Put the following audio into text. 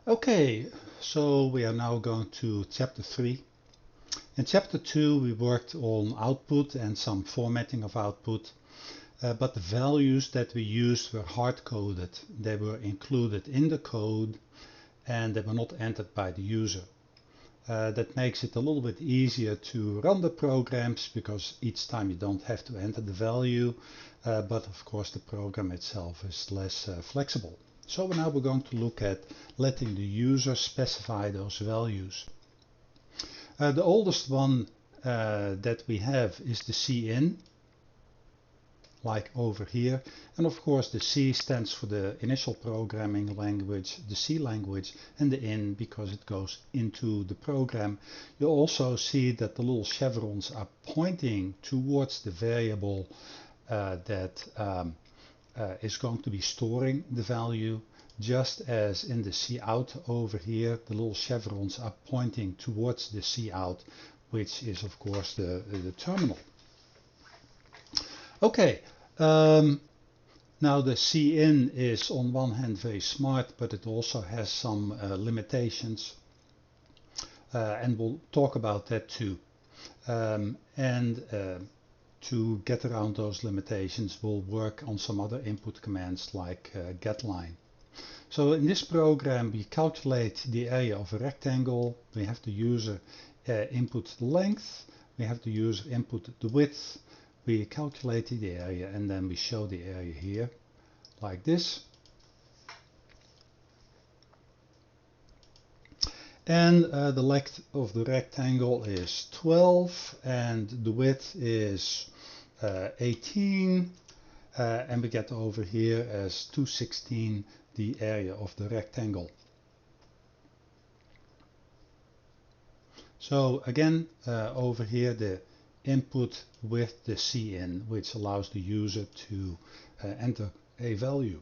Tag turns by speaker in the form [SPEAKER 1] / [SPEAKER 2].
[SPEAKER 1] Okay, so we are now going to chapter 3. In chapter 2 we worked on output and some formatting of output, but the values that we used were hard-coded. They were included in the code and they were not entered by the user. That makes it a little bit easier to run the programs because each time you don't have to enter the value, but of course the program itself is less flexible. So now we're going to look at letting the user specify those values. The oldest one that we have is the cin, like over here, and of course the C stands for the initial programming language, the C language, and the in because it goes into the program. You also see that the little chevrons are pointing towards the variable that is going to be storing the value, just as in the cout over here the little chevrons are pointing towards the cout, which is of course the terminal. Okay, now the cin is on one hand very smart, but it also has some limitations, and we'll talk about that too. To get around those limitations, we'll work on some other input commands like getLine. So in this program we calculate the area of a rectangle, we have the user input the length, we have the user input the width, we calculate the area, and then we show the area here like this. And the length of the rectangle is 12 and the width is 18, and we get over here as 216 the area of the rectangle. So again, over here the input with the cin, which allows the user to enter a value.